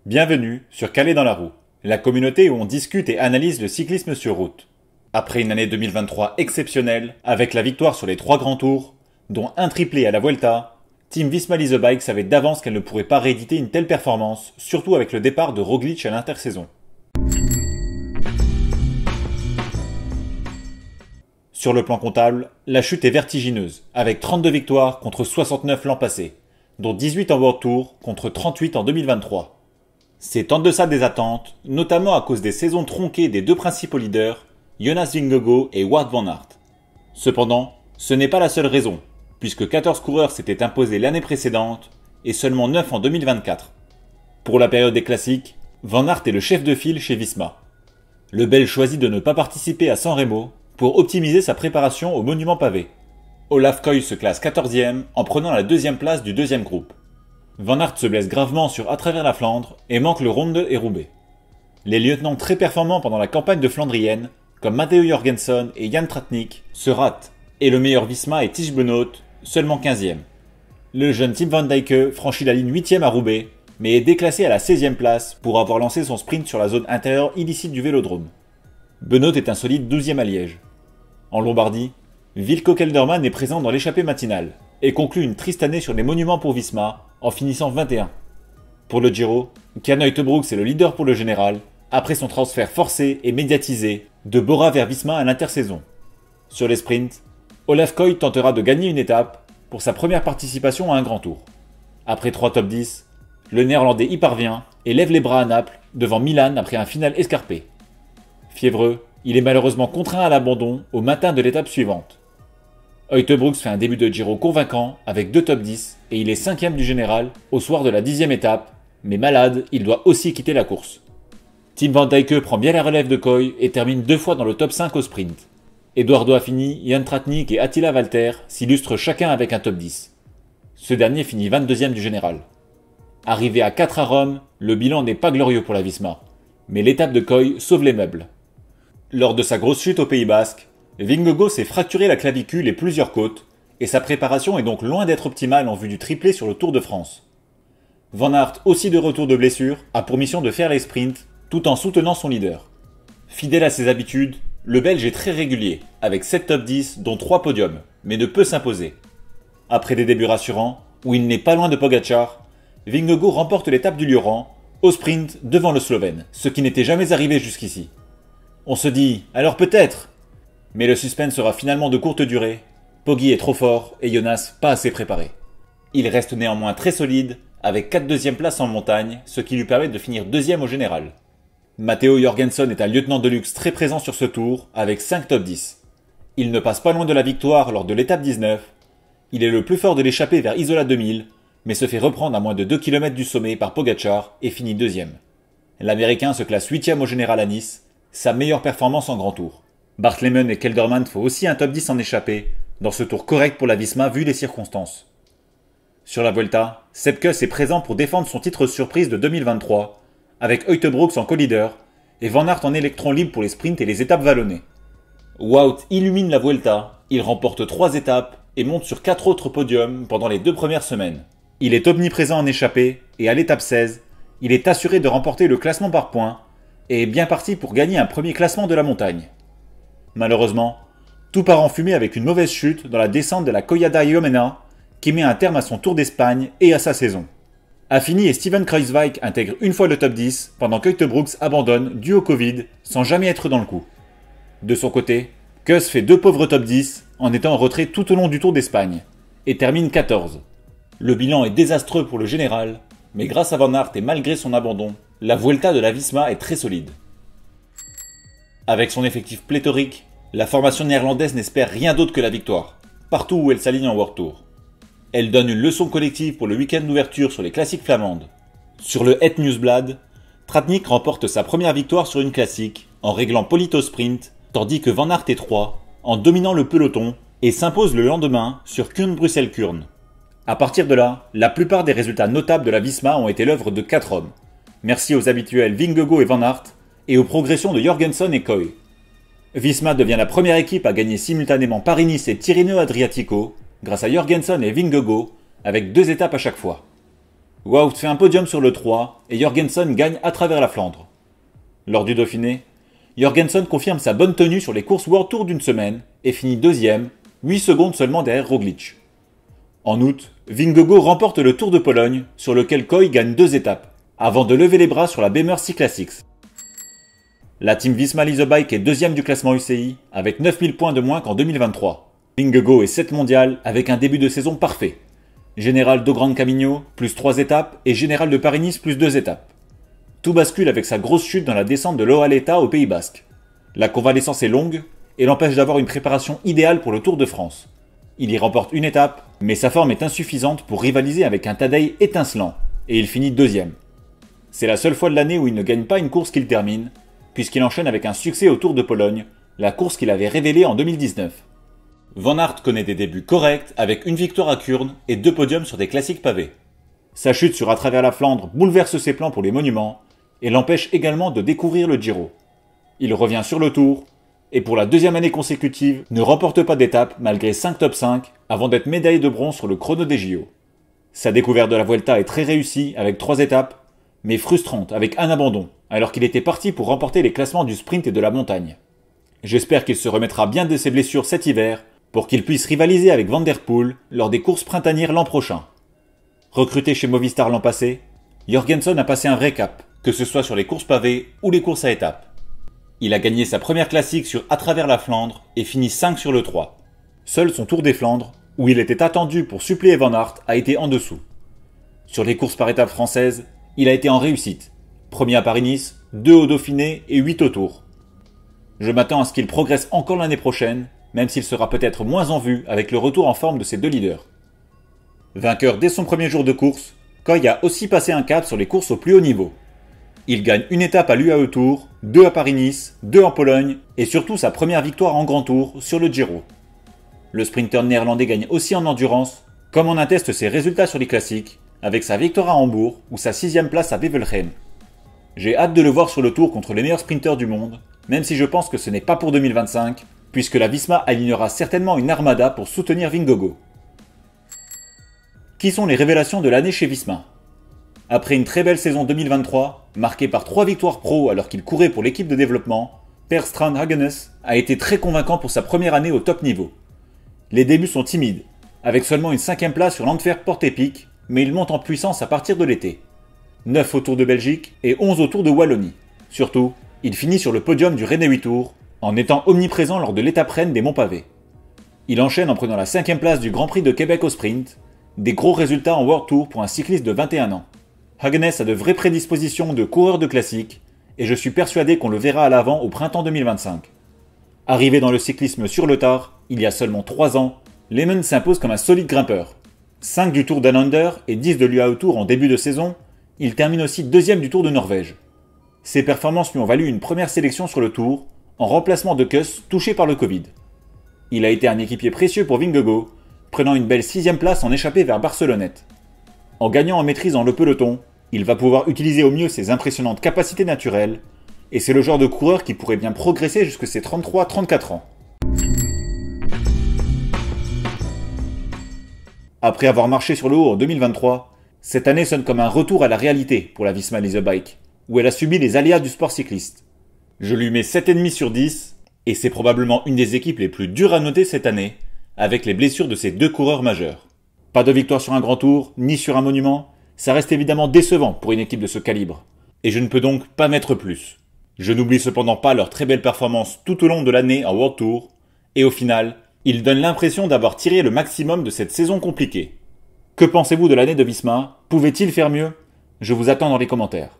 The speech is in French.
Bienvenue sur Calais dans la roue, la communauté où on discute et analyse le cyclisme sur route. Après une année 2023 exceptionnelle, avec la victoire sur les 3 grands tours, dont un triplé à la Vuelta, Team Visma Lease a Bike savait d'avance qu'elle ne pourrait pas rééditer une telle performance, surtout avec le départ de Roglic à l'intersaison. Sur le plan comptable, la chute est vertigineuse, avec 32 victoires contre 69 l'an passé, dont 18 en World Tour contre 38 en 2023. C'est en deçà des attentes, notamment à cause des saisons tronquées des deux principaux leaders, Jonas Vingegaard et Wout van Aert. Cependant, ce n'est pas la seule raison, puisque 14 coureurs s'étaient imposés l'année précédente et seulement 9 en 2024. Pour la période des classiques, Van Aert est le chef de file chez Visma. Le Belge choisit de ne pas participer à San Remo pour optimiser sa préparation au monument pavé. Olaf Koy se classe 14e en prenant la deuxième place du deuxième groupe. Van Aert se blesse gravement sur À travers la Flandre et manque le Ronde et Roubaix. Les lieutenants très performants pendant la campagne de Flandrienne, comme Matteo Jorgensen et Jan Tratnik, se ratent, et le meilleur Visma est Tiesj Benoot, seulement 15e. Le jeune Tim Van Dijke franchit la ligne 8e à Roubaix, mais est déclassé à la 16e place pour avoir lancé son sprint sur la zone intérieure illicite du Vélodrome. Benoot est un solide 12e à Liège. En Lombardie, Wilco Kelderman est présent dans l'échappée matinale et conclut une triste année sur les monuments pour Visma en finissant 21. Pour le Giro, Jan Uijtdebroeks est le leader pour le général après son transfert forcé et médiatisé de Bora vers Visma à l'intersaison. Sur les sprints, Olaf Koy tentera de gagner une étape pour sa première participation à un grand tour. Après 3 top 10, le néerlandais y parvient et lève les bras à Naples devant Milan après un final escarpé. Fiévreux, il est malheureusement contraint à l'abandon au matin de l'étape suivante. Uijtdebroeks fait un début de Giro convaincant avec 2 top 10 et il est 5e du général au soir de la 10e étape, mais malade, il doit aussi quitter la course. Tim Van Dijke prend bien la relève de Koy et termine 2 fois dans le top 5 au sprint. Eduardo Affini, Jan Tratnik et Attila Valter s'illustrent chacun avec un top 10. Ce dernier finit 22e du général. Arrivé à 4 à Rome, le bilan n'est pas glorieux pour la Visma, mais l'étape de Koy sauve les meubles. Lors de sa grosse chute au Pays Basque, Vingegaard s'est fracturé la clavicule et plusieurs côtes, et sa préparation est donc loin d'être optimale en vue du triplé sur le Tour de France. Van Aert, aussi de retour de blessure, a pour mission de faire les sprints, tout en soutenant son leader. Fidèle à ses habitudes, le Belge est très régulier, avec 7 top 10 dont 3 podiums, mais ne peut s'imposer. Après des débuts rassurants, où il n'est pas loin de Pogačar, Vingegaard remporte l'étape du Lioran, au sprint devant le Slovène, ce qui n'était jamais arrivé jusqu'ici. On se dit, alors peut-être. Mais le suspense sera finalement de courte durée. Poggi est trop fort et Jonas pas assez préparé. Il reste néanmoins très solide, avec 4 deuxièmes places en montagne, ce qui lui permet de finir 2e au général. Matteo Jorgensen est un lieutenant de luxe très présent sur ce tour, avec 5 top 10. Il ne passe pas loin de la victoire lors de l'étape 19. Il est le plus fort de l'échappée vers Isola 2000, mais se fait reprendre à moins de 2 km du sommet par Pogačar et finit 2e. L'Américain se classe 8e au général à Nice, sa meilleure performance en grand tour. Bart Lehman et Kelderman font aussi un top 10 en échappée, dans ce tour correct pour la Visma vu les circonstances. Sur la Vuelta, Sepp Kuss est présent pour défendre son titre surprise de 2023, avec Uijtdebroeks en co-leader et Van Aert en électron libre pour les sprints et les étapes vallonnées. Wout illumine la Vuelta, il remporte 3 étapes et monte sur 4 autres podiums pendant les 2 premières semaines. Il est omniprésent en échappée et à l'étape 16, il est assuré de remporter le classement par points et est bien parti pour gagner un premier classement de la montagne. Malheureusement, tout part en fumée avec une mauvaise chute dans la descente de la Collada Ilomena qui met un terme à son Tour d'Espagne et à sa saison. Affini et Steven Kruijswijk intègrent une fois le top 10 pendant qu'Uijtdebroeks abandonne dû au Covid sans jamais être dans le coup. De son côté, Kuss fait 2 pauvres top 10 en étant en retrait tout au long du Tour d'Espagne et termine 14. Le bilan est désastreux pour le général, mais grâce à Van Aert et malgré son abandon, la Vuelta de la Visma est très solide. Avec son effectif pléthorique, la formation néerlandaise n'espère rien d'autre que la victoire, partout où elle s'aligne en World Tour. Elle donne une leçon collective pour le week-end d'ouverture sur les classiques flamandes. Sur le Het Nieuwsblad, Tratnik remporte sa première victoire sur une classique en réglant Polito au sprint, tandis que Van Aert est 3 en dominant le peloton et s'impose le lendemain sur Kuurne-Bruxelles-Kuurne. À partir de là, la plupart des résultats notables de la Visma ont été l'œuvre de 4 hommes. Merci aux habituels Vingegaard et Van Aert et aux progressions de Jorgensen et Koy. Visma devient la première équipe à gagner simultanément Paris-Nice et Tirreno Adriatico grâce à Jorgensen et Vingegaard avec 2 étapes à chaque fois. Wout fait un podium sur le 3 et Jorgensen gagne à travers la Flandre. Lors du Dauphiné, Jorgensen confirme sa bonne tenue sur les courses World Tour d'une semaine et finit deuxième, 8 secondes seulement derrière Roglic. En août, Vingegaard remporte le Tour de Pologne sur lequel Koy gagne 2 étapes, avant de lever les bras sur la Bemmer Sea Classics. La team Visma Lease a Bike est deuxième du classement UCI avec 9000 points de moins qu'en 2023. Vingegaard est 7 mondial avec un début de saison parfait. Général do Gran Camino, plus 3 étapes, et Général de Paris-Nice, plus 2 étapes. Tout bascule avec sa grosse chute dans la descente de l'Oaleta au Pays Basque. La convalescence est longue et l'empêche d'avoir une préparation idéale pour le Tour de France. Il y remporte une étape, mais sa forme est insuffisante pour rivaliser avec un Tadej étincelant, et il finit deuxième. C'est la seule fois de l'année où il ne gagne pas une course qu'il termine, puisqu'il enchaîne avec un succès au Tour de Pologne, la course qu'il avait révélée en 2019. Van Aert connaît des débuts corrects avec une victoire à Kuurne et 2 podiums sur des classiques pavés. Sa chute sur à travers la Flandre bouleverse ses plans pour les monuments et l'empêche également de découvrir le Giro. Il revient sur le Tour et pour la 2e année consécutive ne remporte pas d'étape malgré 5 top 5 avant d'être médaillé de bronze sur le chrono des JO. Sa découverte de la Vuelta est très réussie avec 3 étapes, mais frustrante avec un abandon alors qu'il était parti pour remporter les classements du sprint et de la montagne. J'espère qu'il se remettra bien de ses blessures cet hiver pour qu'il puisse rivaliser avec Van der Poel lors des courses printanières l'an prochain. Recruté chez Movistar l'an passé, Jorgensen a passé un vrai cap, que ce soit sur les courses pavées ou les courses à étapes. Il a gagné sa première classique sur à travers la Flandre et finit 5 sur le 3. Seul son Tour des Flandres, où il était attendu pour suppléer Van Aert, a été en dessous. Sur les courses par étapes françaises, il a été en réussite. Premier à Paris-Nice, 2 au Dauphiné et 8 au Tour. Je m'attends à ce qu'il progresse encore l'année prochaine, même s'il sera peut-être moins en vue avec le retour en forme de ses 2 leaders. Vainqueur dès son premier jour de course, Koy a aussi passé un cap sur les courses au plus haut niveau. Il gagne une étape à l'UAE Tour, 2 à Paris-Nice, 2 en Pologne et surtout sa première victoire en Grand Tour sur le Giro. Le sprinter néerlandais gagne aussi en endurance, comme en attestent ses résultats sur les classiques, avec sa victoire à Hambourg ou sa 6e place à Wevelgem. J'ai hâte de le voir sur le Tour contre les meilleurs sprinters du monde, même si je pense que ce n'est pas pour 2025, puisque la Visma alignera certainement une armada pour soutenir Vingegaard. Qui sont les révélations de l'année chez Visma? Après une très belle saison 2023, marquée par 3 victoires pro alors qu'il courait pour l'équipe de développement, Per Strand Hagenes a été très convaincant pour sa première année au top niveau. Les débuts sont timides, avec seulement une 5e place sur l'Antwerp Porte Épique, mais il monte en puissance à partir de l'été. 9 au Tour de Belgique et 11 au Tour de Wallonie. Surtout, il finit sur le podium du Rennais 8 Tours, en étant omniprésent lors de l'étape reine des Monts Pavés. Il enchaîne en prenant la 5e place du Grand Prix de Québec au sprint, des gros résultats en World Tour pour un cycliste de 21 ans. Hagenes a de vraies prédispositions de coureur de classique, et je suis persuadé qu'on le verra à l'avant au printemps 2025. Arrivé dans le cyclisme sur le tard, il y a seulement 3 ans, Lehmann s'impose comme un solide grimpeur. 5 du Tour d'Alander et 10 de l'UAE Tour en début de saison, il termine aussi 2e du Tour de Norvège. Ses performances lui ont valu une première sélection sur le Tour, en remplacement de Kuss touché par le Covid. Il a été un équipier précieux pour Vingegaard, prenant une belle 6e place en échappée vers Barcelonnette. En gagnant en maîtrise dans le peloton, il va pouvoir utiliser au mieux ses impressionnantes capacités naturelles, et c'est le genre de coureur qui pourrait bien progresser jusqu'à ses 33-34 ans. Après avoir marché sur le haut en 2023, cette année sonne comme un retour à la réalité pour la Visma Lease a Bike, où elle a subi les aléas du sport cycliste. Je lui mets 7,5 sur 10, et c'est probablement une des équipes les plus dures à noter cette année, avec les blessures de ses 2 coureurs majeurs. Pas de victoire sur un grand tour, ni sur un monument, ça reste évidemment décevant pour une équipe de ce calibre, et je ne peux donc pas mettre plus. Je n'oublie cependant pas leur très belle performance tout au long de l'année en World Tour, et au final, ils donnent l'impression d'avoir tiré le maximum de cette saison compliquée. Que pensez-vous de l'année de Visma? Pouvait-il faire mieux? Je vous attends dans les commentaires.